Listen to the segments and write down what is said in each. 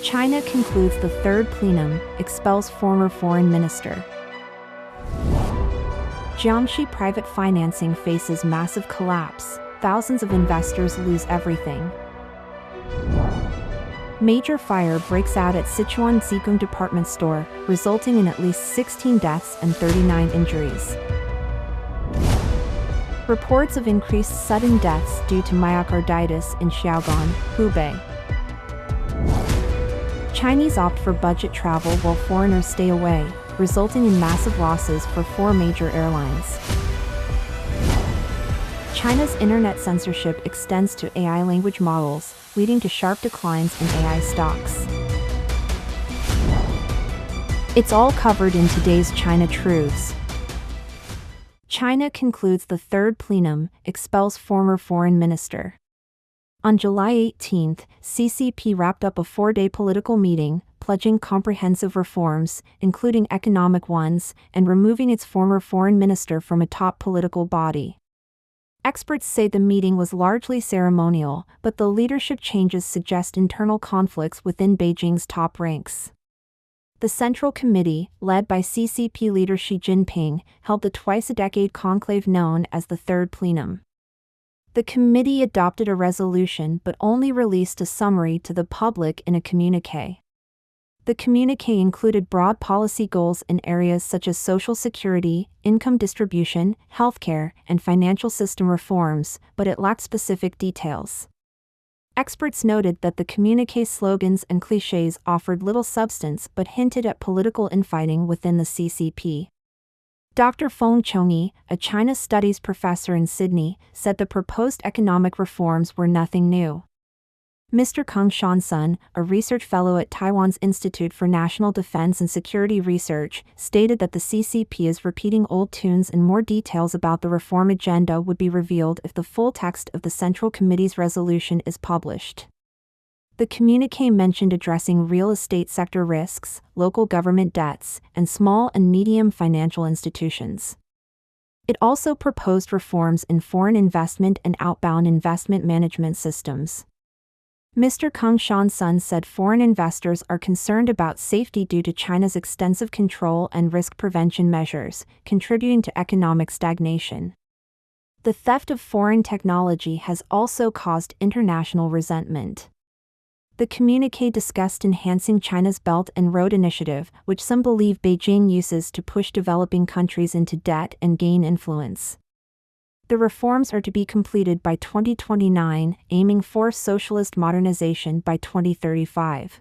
China concludes the third plenum, expels former foreign minister. Jiangxi private financing faces massive collapse. Thousands of investors lose everything. Major fire breaks out at Sichuan Zigong department store, resulting in at least 16 deaths and 39 injuries. Reports of increased sudden deaths due to myocarditis in Xiaogan, Hubei. Chinese opt for budget travel while foreigners stay away, resulting in massive losses for 4 major airlines. China's internet censorship extends to AI language models, leading to sharp declines in AI stocks. It's all covered in today's China Truths. China concludes the third plenum, expels former foreign minister. On July 18, CCP wrapped up a 4-day political meeting, pledging comprehensive reforms, including economic ones, and removing its former foreign minister from a top political body. Experts say the meeting was largely ceremonial, but the leadership changes suggest internal conflicts within Beijing's top ranks. The Central Committee, led by CCP leader Xi Jinping, held the twice-a-decade conclave known as the Third Plenum. The committee adopted a resolution but only released a summary to the public in a communiqué. The communiqué included broad policy goals in areas such as social security, income distribution, healthcare, and financial system reforms, but it lacked specific details. Experts noted that the communiqué's slogans and clichés offered little substance but hinted at political infighting within the CCP. Dr. Feng Chongyi, a China Studies professor in Sydney, said the proposed economic reforms were nothing new. Mr. Kang Shansun, a research fellow at Taiwan's Institute for National Defense and Security Research, stated that the CCP is repeating old tunes and more details about the reform agenda would be revealed if the full text of the Central Committee's resolution is published. The communiqué mentioned addressing real estate sector risks, local government debts, and small and medium financial institutions. It also proposed reforms in foreign investment and outbound investment management systems. Mr. Kang Shansun said foreign investors are concerned about safety due to China's extensive control and risk prevention measures, contributing to economic stagnation. The theft of foreign technology has also caused international resentment. The communiqué discussed enhancing China's Belt and Road Initiative, which some believe Beijing uses to push developing countries into debt and gain influence. The reforms are to be completed by 2029, aiming for socialist modernization by 2035.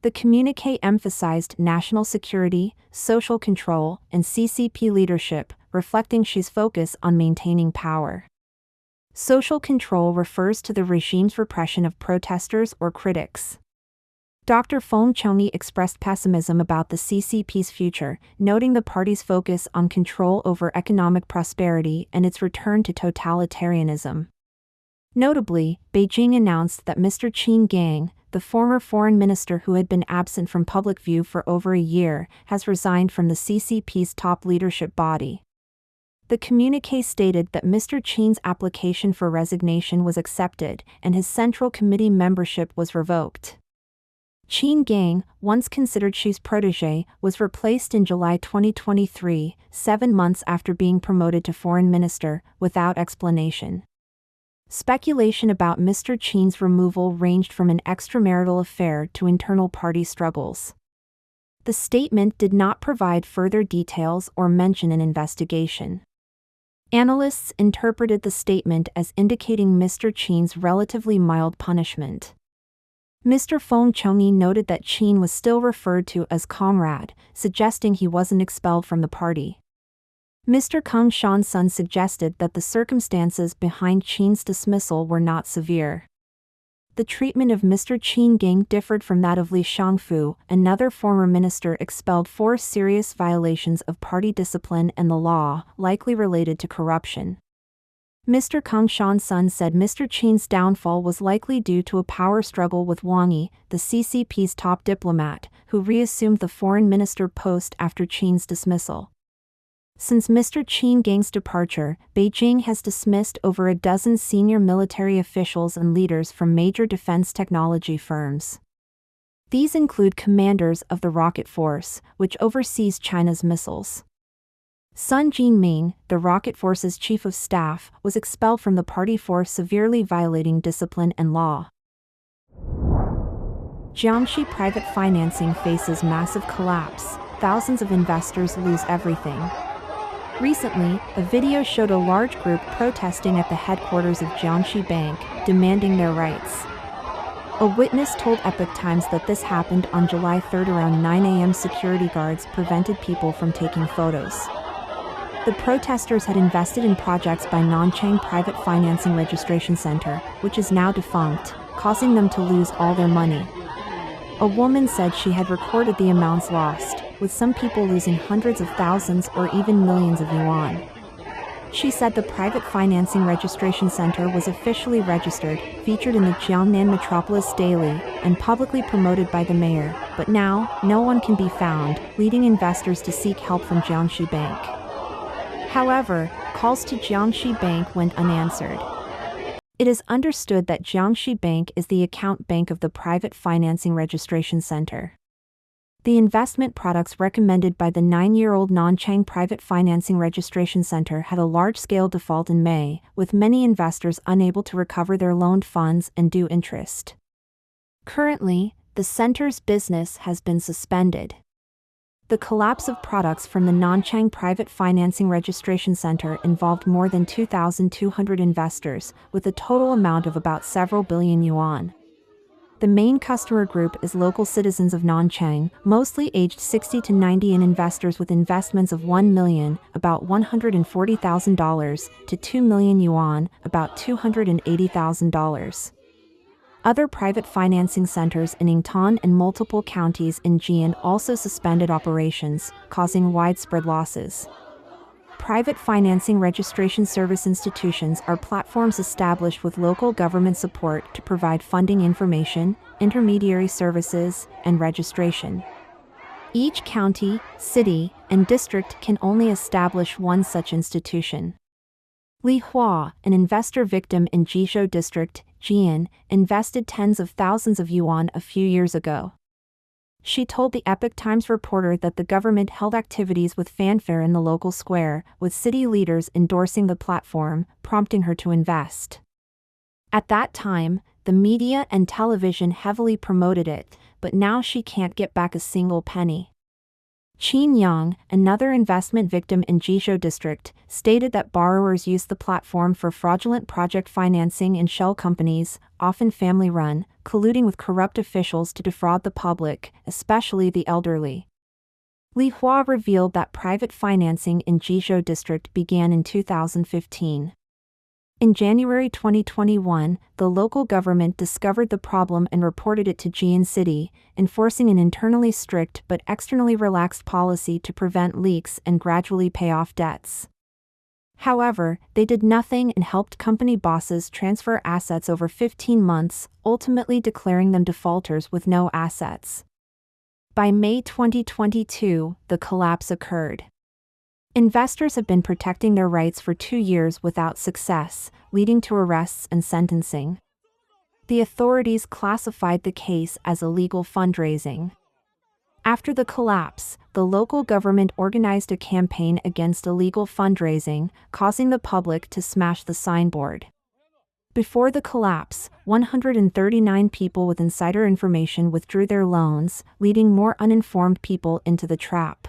The communiqué emphasized national security, social control, and CCP leadership, reflecting Xi's focus on maintaining power. Social control refers to the regime's repression of protesters or critics. Dr. Feng Chongyi expressed pessimism about the CCP's future, noting the party's focus on control over economic prosperity and its return to totalitarianism. Notably, Beijing announced that Mr. Qin Gang, the former foreign minister who had been absent from public view for over a year, has resigned from the CCP's top leadership body. The communiqué stated that Mr. Qin's application for resignation was accepted and his Central Committee membership was revoked. Qin Gang, once considered Xi's protégé, was replaced in July 2023, 7 months after being promoted to foreign minister, without explanation. Speculation about Mr. Qin's removal ranged from an extramarital affair to internal party struggles. The statement did not provide further details or mention an investigation. Analysts interpreted the statement as indicating Mr. Qin's relatively mild punishment. Mr. Feng Chongyi noted that Qin was still referred to as comrade, suggesting he wasn't expelled from the party. Mr. Kang Shansun suggested that the circumstances behind Qin's dismissal were not severe. The treatment of Mr. Qin Gang differed from that of Li Shangfu, another former minister expelled for serious violations of party discipline and the law, likely related to corruption. Mr. Kang Shansun said Mr. Qin's downfall was likely due to a power struggle with Wang Yi, the CCP's top diplomat, who reassumed the foreign minister post after Qin's dismissal. Since Mr. Qin Gang's departure, Beijing has dismissed over a dozen senior military officials and leaders from major defense technology firms. These include commanders of the Rocket Force, which oversees China's missiles. Sun Jianming, the Rocket Force's chief of staff, was expelled from the party for severely violating discipline and law. Jiangxi private financing faces massive collapse. Thousands of investors lose everything. Recently, a video showed a large group protesting at the headquarters of Jiangxi Bank, demanding their rights. A witness told Epoch Times that this happened on July 3 around 9 a.m. Security guards prevented people from taking photos. The protesters had invested in projects by Nanchang Private Financing Registration Center, which is now defunct, causing them to lose all their money. A woman said she had recorded the amounts lost, with some people losing hundreds of thousands or even millions of yuan. She said the Private Financing Registration Center was officially registered, featured in the Jiangnan Metropolis Daily, and publicly promoted by the mayor, but now, no one can be found, leading investors to seek help from Jiangxi Bank. However, calls to Jiangxi Bank went unanswered. It is understood that Jiangxi Bank is the account bank of the Private Financing Registration Center. The investment products recommended by the 9-year-old Nanchang Private Financing Registration Center had a large-scale default in May, with many investors unable to recover their loaned funds and due interest. Currently, the center's business has been suspended. The collapse of products from the Nanchang Private Financing Registration Center involved more than 2,200 investors, with a total amount of about several billion yuan. The main customer group is local citizens of Nanchang, mostly aged 60 to 90, and investors with investments of 1 million, about $140,000, to 2 million yuan, about $280,000. Other private financing centers in Yingtan and multiple counties in Jian also suspended operations, causing widespread losses. Private financing registration service institutions are platforms established with local government support to provide funding information, intermediary services, and registration. Each county, city, and district can only establish one such institution. Li Hua, an investor victim in Jizhou District, Jian, invested tens of thousands of yuan a few years ago. She told the Epoch Times reporter that the government held activities with fanfare in the local square, with city leaders endorsing the platform, prompting her to invest. At that time, the media and television heavily promoted it, but now she can't get back a single penny. Qin Yang, another investment victim in Jizhou District, stated that borrowers use the platform for fraudulent project financing in shell companies, often family-run, colluding with corrupt officials to defraud the public, especially the elderly. Li Hua revealed that private financing in Jizhou District began in 2015. In January 2021, the local government discovered the problem and reported it to Jian City, enforcing an internally strict but externally relaxed policy to prevent leaks and gradually pay off debts. However, they did nothing and helped company bosses transfer assets over 15 months, ultimately declaring them defaulters with no assets. By May 2022, the collapse occurred. Investors have been protecting their rights for 2 years without success, leading to arrests and sentencing. The authorities classified the case as illegal fundraising. After the collapse, the local government organized a campaign against illegal fundraising, causing the public to smash the signboard. Before the collapse, 139 people with insider information withdrew their loans, leading more uninformed people into the trap.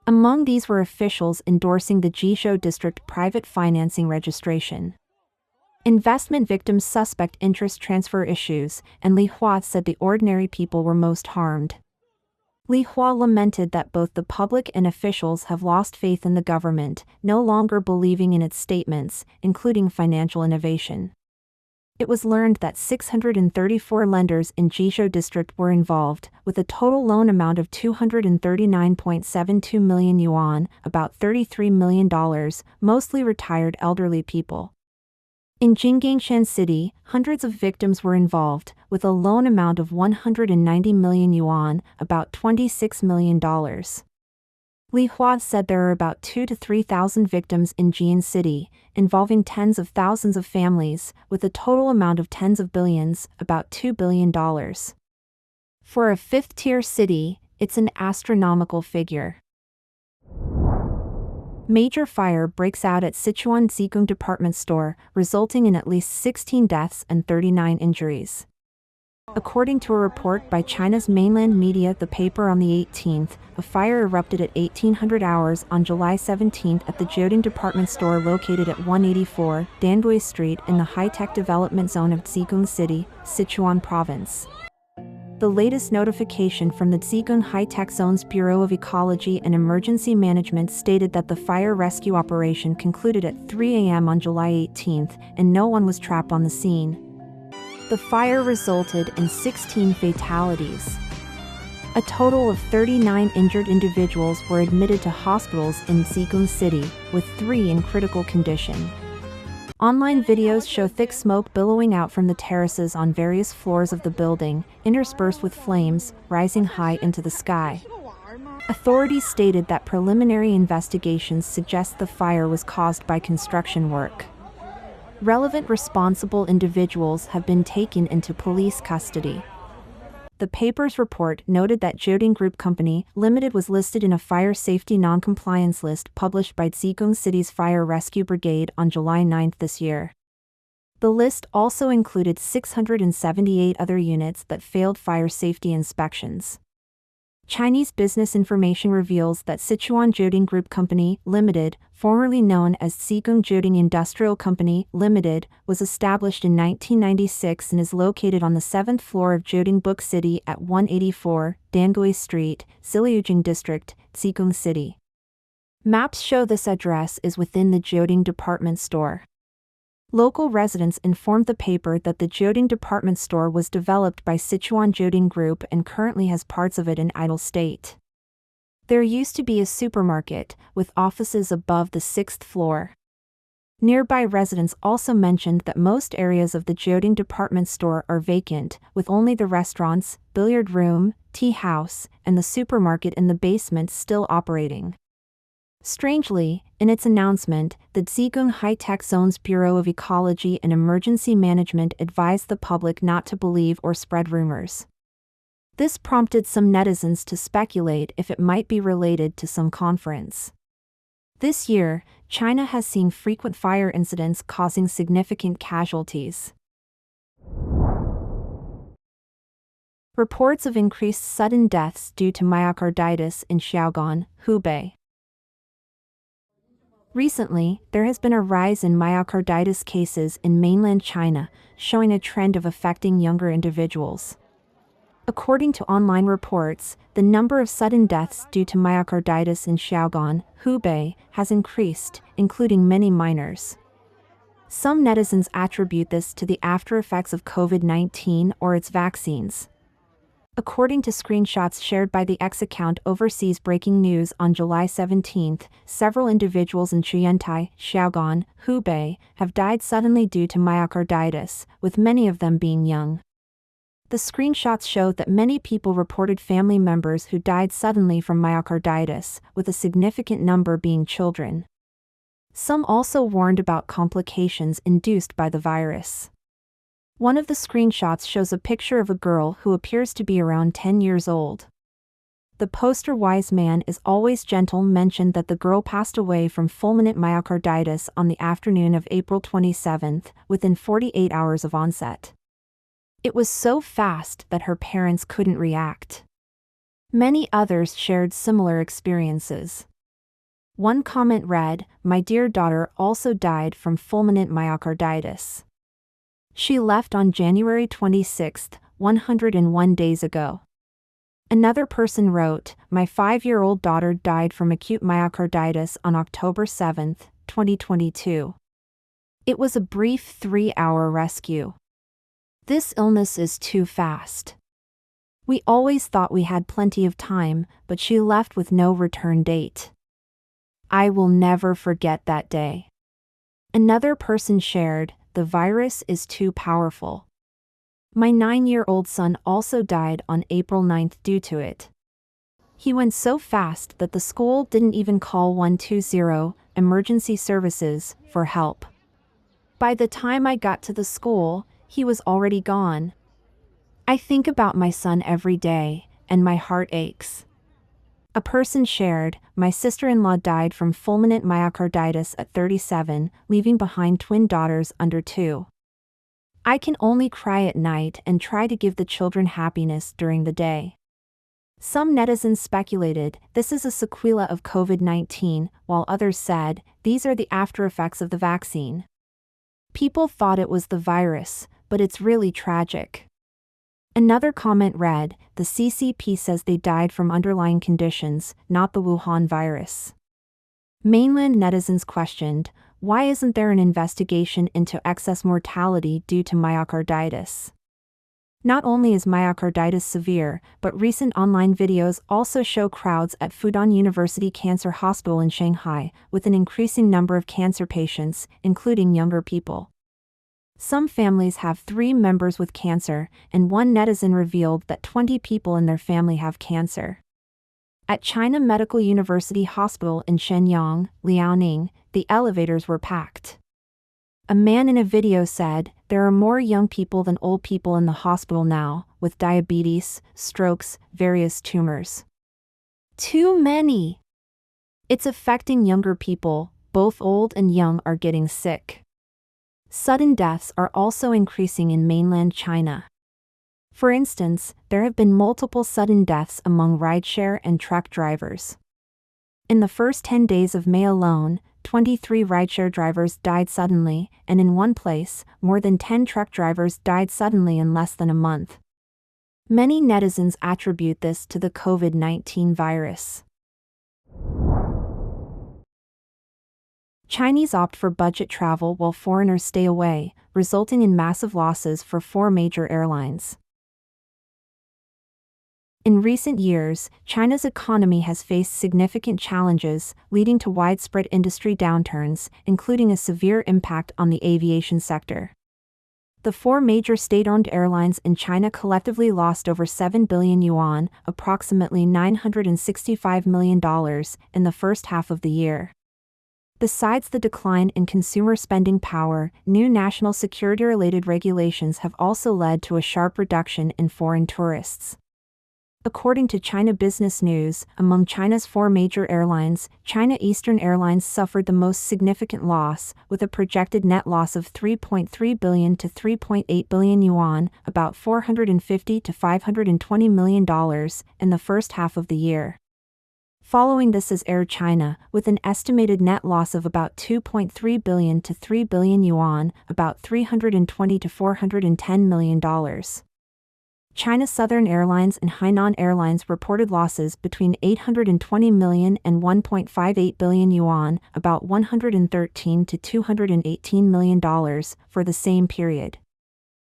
Among these were officials endorsing the Jizhou District Private Financing Registration. Investment victims suspect interest transfer issues, and Li Hua said the ordinary people were most harmed. Li Hua lamented that both the public and officials have lost faith in the government, no longer believing in its statements, including financial innovation. It was learned that 634 lenders in Jizhou District were involved, with a total loan amount of 239.72 million yuan, about $33 million, mostly retired elderly people. In Jiangxi City, hundreds of victims were involved, with a loan amount of 190 million yuan, about $26 million. Li Hua said there are about 2,000 to 3,000 victims in Jian City, involving tens of thousands of families, with a total amount of tens of billions, about $2 billion. For a fifth-tier city, it's an astronomical figure. Major fire breaks out at Sichuan Zigong department store, resulting in at least 16 deaths and 39 injuries. According to a report by China's mainland media, the paper, on the 18th, a fire erupted at 1800 hours on July 17 at the Jiangxi department store located at 184 Dangui Street in the high-tech development zone of Zigong City, Sichuan Province. The latest notification from the Zigong High-Tech Zone's Bureau of Ecology and Emergency Management stated that the fire rescue operation concluded at 3 a.m. on July 18th, and no one was trapped on the scene. The fire resulted in 16 fatalities. A total of 39 injured individuals were admitted to hospitals in Zigong City, with 3 in critical condition. Online videos show thick smoke billowing out from the terraces on various floors of the building, interspersed with flames rising high into the sky. Authorities stated that preliminary investigations suggest the fire was caused by construction work. Relevant responsible individuals have been taken into police custody. The paper's report noted that Jiangxi Group Company Limited was listed in a fire safety non-compliance list published by Zigong City's Fire Rescue Brigade on July 9 this year. The list also included 678 other units that failed fire safety inspections. Chinese business information reveals that Sichuan Jiangxi Group Company Limited, formerly known as Zigong Jiangxi Industrial Company Limited, was established in 1996 and is located on the 7th floor of Jiangxi Book City at 184 Dangui Street, Xiaogan District, Zigong City. Maps show this address is within the Jiangxi department store. Local residents informed the paper that the Jiangxi department store was developed by Sichuan Jiangxi Group and currently has parts of it in idle state. There used to be a supermarket, with offices above the 6th floor. Nearby residents also mentioned that most areas of the Jiangxi department store are vacant, with only the restaurants, billiard room, tea house, and the supermarket in the basement still operating. Strangely, in its announcement, the Zigong High-Tech Zone's Bureau of Ecology and Emergency Management advised the public not to believe or spread rumors. This prompted some netizens to speculate if it might be related to some conference. This year, China has seen frequent fire incidents causing significant casualties. Reports of increased sudden deaths due to myocarditis in Xiaogan, Hubei. Recently, there has been a rise in myocarditis cases in mainland China, showing a trend of affecting younger individuals. According to online reports, the number of sudden deaths due to myocarditis in Xiaogan, Hubei, has increased, including many minors. Some netizens attribute this to the after-effects of COVID-19 or its vaccines. According to screenshots shared by the X account Overseas Breaking News on July 17, several individuals in Jiangxi, Xiaogan, Hubei, have died suddenly due to myocarditis, with many of them being young. The screenshots showed that many people reported family members who died suddenly from myocarditis, with a significant number being children. Some also warned about complications induced by the virus. One of the screenshots shows a picture of a girl who appears to be around 10 years old. The poster "Wise man is always gentle" mentioned that the girl passed away from fulminant myocarditis on the afternoon of April 27, within 48 hours of onset. It was so fast that her parents couldn't react. Many others shared similar experiences. One comment read, "My dear daughter also died from fulminant myocarditis. She left on January 26, 101 days ago." Another person wrote, "My 5-year-old daughter died from acute myocarditis on October 7, 2022. It was a brief 3-hour rescue. This illness is too fast. We always thought we had plenty of time, but she left with no return date. I will never forget that day." Another person shared, "The virus is too powerful. My 9-year-old son also died on April 9 due to it. He went so fast that the school didn't even call 120 emergency services for help. By the time I got to the school, he was already gone. I think about my son every day, and my heart aches. A person shared, my sister-in-law died from fulminant myocarditis at 37, leaving behind twin daughters under 2. I can only cry at night and try to give the children happiness during the day. Some netizens speculated this is a sequela of COVID-19, while others said these are the after-effects of the vaccine. People thought it was the virus, but it's really tragic. Another comment read, the CCP says they died from underlying conditions, not the Wuhan virus. Mainland netizens questioned, why isn't there an investigation into excess mortality due to myocarditis? Not only is myocarditis severe, but recent online videos also show crowds at Fudan University Cancer Hospital in Shanghai, with an increasing number of cancer patients, including younger people. Some families have 3 members with cancer, and one netizen revealed that 20 people in their family have cancer. At China Medical University Hospital in Shenyang, Liaoning, the elevators were packed. A man in a video said, there are more young people than old people in the hospital now, with diabetes, strokes, various tumors. Too many! It's affecting younger people, both old and young are getting sick. Sudden deaths are also increasing in mainland China. For instance, there have been multiple sudden deaths among rideshare and truck drivers. In the first 10 days of May alone, 23 rideshare drivers died suddenly, and in one place, more than 10 truck drivers died suddenly in less than a month. Many netizens attribute this to the COVID-19 virus. Chinese opt for budget travel while foreigners stay away, resulting in massive losses for 4 major airlines. In recent years, China's economy has faced significant challenges, leading to widespread industry downturns, including a severe impact on the aviation sector. The 4 major state-owned airlines in China collectively lost over 7 billion yuan, approximately $965 million, in the first half of the year. Besides the decline in consumer spending power, new national security-related regulations have also led to a sharp reduction in foreign tourists. According to China Business News, among China's 4 major airlines, China Eastern Airlines suffered the most significant loss, with a projected net loss of 3.3 billion to 3.8 billion yuan, about $450 to $520 million, in the first half of the year. Following this is Air China, with an estimated net loss of about 2.3 billion to 3 billion yuan, about $320 to $410 million. China Southern Airlines and Hainan Airlines reported losses between 820 million and 1.58 billion yuan, about $113 to $218 million, for the same period.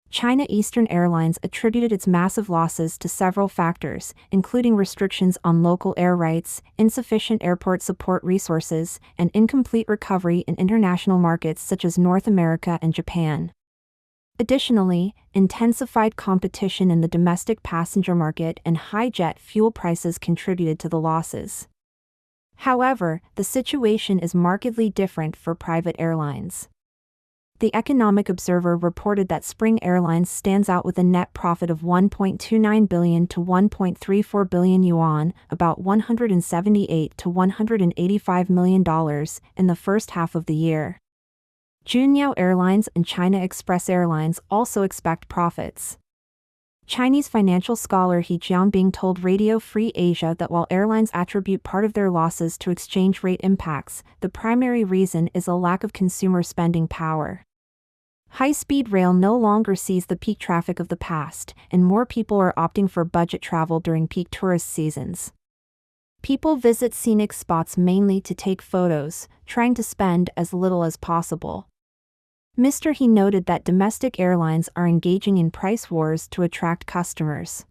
China Eastern Airlines attributed its massive losses to several factors, including restrictions on local air rights, insufficient airport support resources, and incomplete recovery in international markets such as North America and Japan. Additionally, intensified competition in the domestic passenger market and high jet fuel prices contributed to the losses. However, the situation is markedly different for private airlines. The Economic Observer reported that Spring Airlines stands out with a net profit of 1.29 billion to 1.34 billion yuan, about $178 to $185 million, in the first half of the year. Junyao Airlines and China Express Airlines also expect profits. Chinese financial scholar He Jianbing told Radio Free Asia that while airlines attribute part of their losses to exchange rate impacts, the primary reason is a lack of consumer spending power. High-speed rail no longer sees the peak traffic of the past, and more people are opting for budget travel during peak tourist seasons. People visit scenic spots mainly to take photos, trying to spend as little as possible. Mr. He noted that domestic airlines are engaging in price wars to attract customers.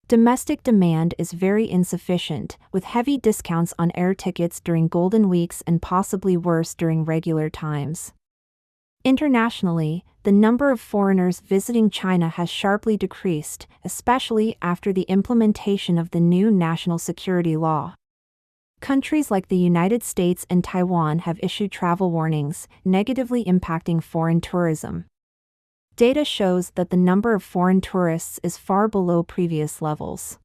Domestic demand is very insufficient, with heavy discounts on air tickets during golden weeks and possibly worse during regular times. Internationally, the number of foreigners visiting China has sharply decreased, especially after the implementation of the new national security law. Countries like the United States and Taiwan have issued travel warnings, negatively impacting foreign tourism. Data shows that the number of foreign tourists is far below previous levels.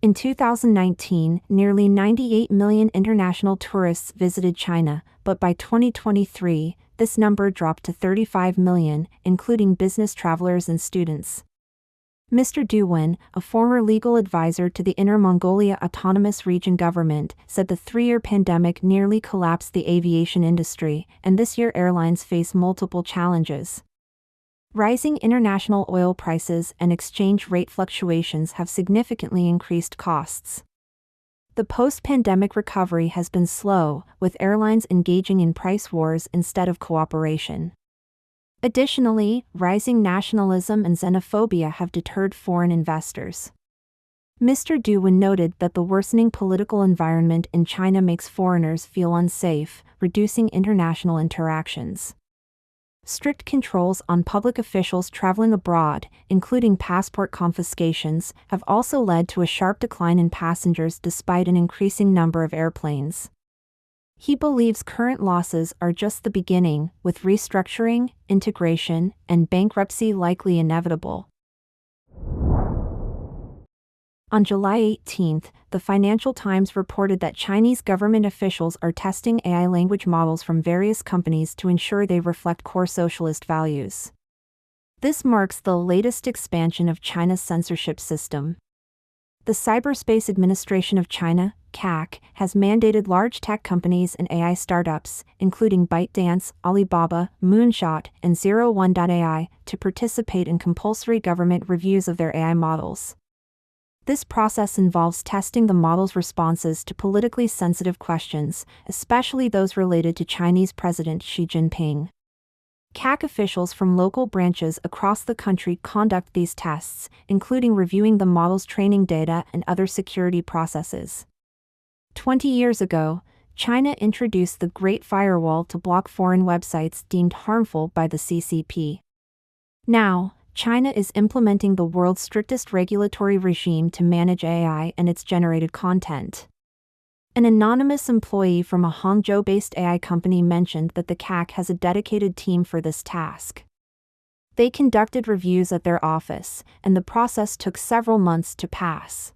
In 2019, nearly 98 million international tourists visited China, but by 2023, this number dropped to 35 million, including business travelers and students. Mr. Du Wen, a former legal advisor to the Inner Mongolia Autonomous Region government, said the 3-year pandemic nearly collapsed the aviation industry, and this year airlines face multiple challenges. Rising international oil prices and exchange rate fluctuations have significantly increased costs. The post-pandemic recovery has been slow, with airlines engaging in price wars instead of cooperation. Additionally, rising nationalism and xenophobia have deterred foreign investors. Mr. Du Wen noted that the worsening political environment in China makes foreigners feel unsafe, reducing international interactions. Strict controls on public officials traveling abroad, including passport confiscations, have also led to a sharp decline in passengers despite an increasing number of airplanes. He believes current losses are just the beginning, with restructuring, integration, and bankruptcy likely inevitable. On July 18, the Financial Times reported that Chinese government officials are testing AI language models from various companies to ensure they reflect core socialist values. This marks the latest expansion of China's censorship system. The Cyberspace Administration of China, CAC, has mandated large tech companies and AI startups, including ByteDance, Alibaba, Moonshot, and 01.ai, to participate in compulsory government reviews of their AI models. This process involves testing the model's responses to politically sensitive questions, especially those related to Chinese President Xi Jinping. CAC officials from local branches across the country conduct these tests, including reviewing the model's training data and other security processes. 20 years ago, China introduced the Great Firewall to block foreign websites deemed harmful by the CCP. Now, China is implementing the world's strictest regulatory regime to manage AI and its generated content. An anonymous employee from a Hangzhou-based AI company mentioned that the CAC has a dedicated team for this task. They conducted reviews at their office, and the process took several months to pass.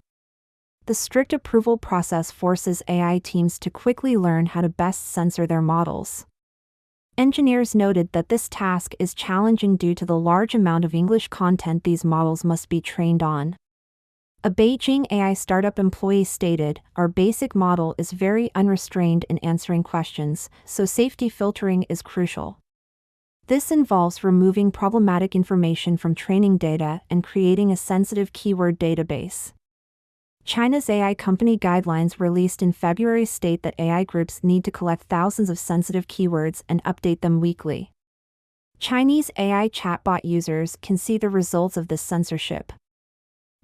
The strict approval process forces AI teams to quickly learn how to best censor their models. Engineers noted that this task is challenging due to the large amount of English content these models must be trained on. A Beijing AI startup employee stated, "Our basic model is very unrestrained in answering questions, so safety filtering is crucial. This involves removing problematic information from training data and creating a sensitive keyword database." China's AI company guidelines released in February state that AI groups need to collect thousands of sensitive keywords and update them weekly. Chinese AI chatbot users can see the results of this censorship.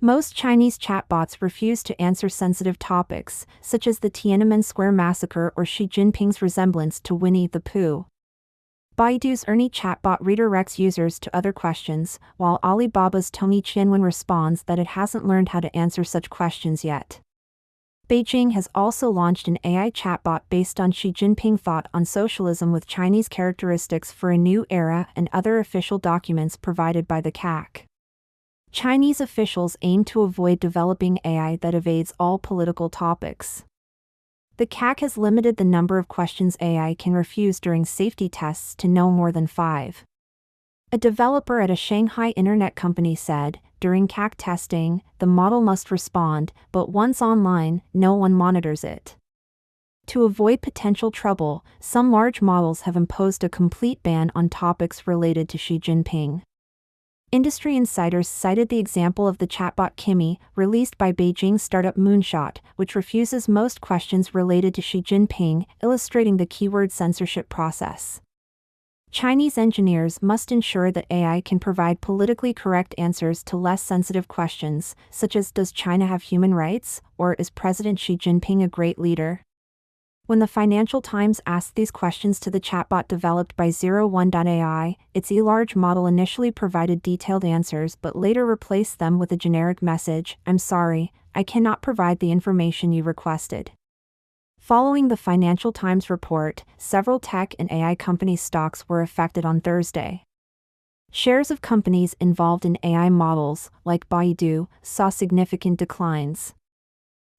Most Chinese chatbots refuse to answer sensitive topics, such as the Tiananmen Square massacre or Xi Jinping's resemblance to Winnie the Pooh. Baidu's Ernie chatbot redirects users to other questions, while Alibaba's Tony Qianwen responds that it hasn't learned how to answer such questions yet. Beijing has also launched an AI chatbot based on Xi Jinping thought on socialism with Chinese characteristics for a new era and other official documents provided by the CAC. Chinese officials aim to avoid developing AI that evades all political topics. The CAC has limited the number of questions AI can refuse during safety tests to no more than 5. A developer at a Shanghai internet company said, during CAC testing, the model must respond, but once online, no one monitors it. To avoid potential trouble, some large models have imposed a complete ban on topics related to Xi Jinping. Industry insiders cited the example of the chatbot Kimi, released by Beijing startup Moonshot, which refuses most questions related to Xi Jinping, illustrating the keyword censorship process. Chinese engineers must ensure that AI can provide politically correct answers to less sensitive questions, such as "Does China have human rights?" or "Is President Xi Jinping a great leader?" When the Financial Times asked these questions to the chatbot developed by 01.ai, its e-large model initially provided detailed answers but later replaced them with a generic message, "I'm sorry, I cannot provide the information you requested." Following the Financial Times report, several tech and AI company stocks were affected on Thursday. Shares of companies involved in AI models, like Baidu, saw significant declines.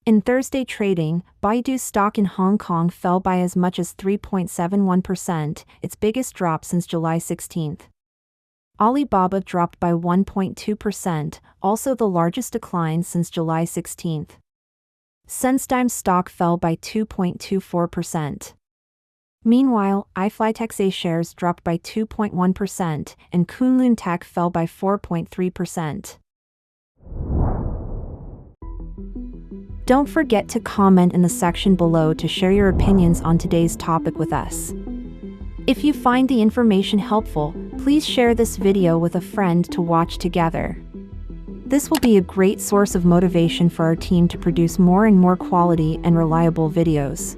In Thursday trading, Baidu's stock in Hong Kong fell by as much as 3.71%, its biggest drop since July 16. Alibaba dropped by 1.2%, also the largest decline since July 16. Senstime's stock fell by 2.24%. Meanwhile, iFlyTech's shares dropped by 2.1%, and Kunlun Tech fell by 4.3%. Don't forget to comment in the section below to share your opinions on today's topic with us. If you find the information helpful, please share this video with a friend to watch together. This will be a great source of motivation for our team to produce more and more quality and reliable videos.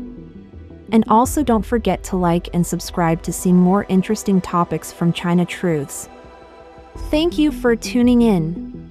And also don't forget to like and subscribe to see more interesting topics from China Truths. Thank you for tuning in.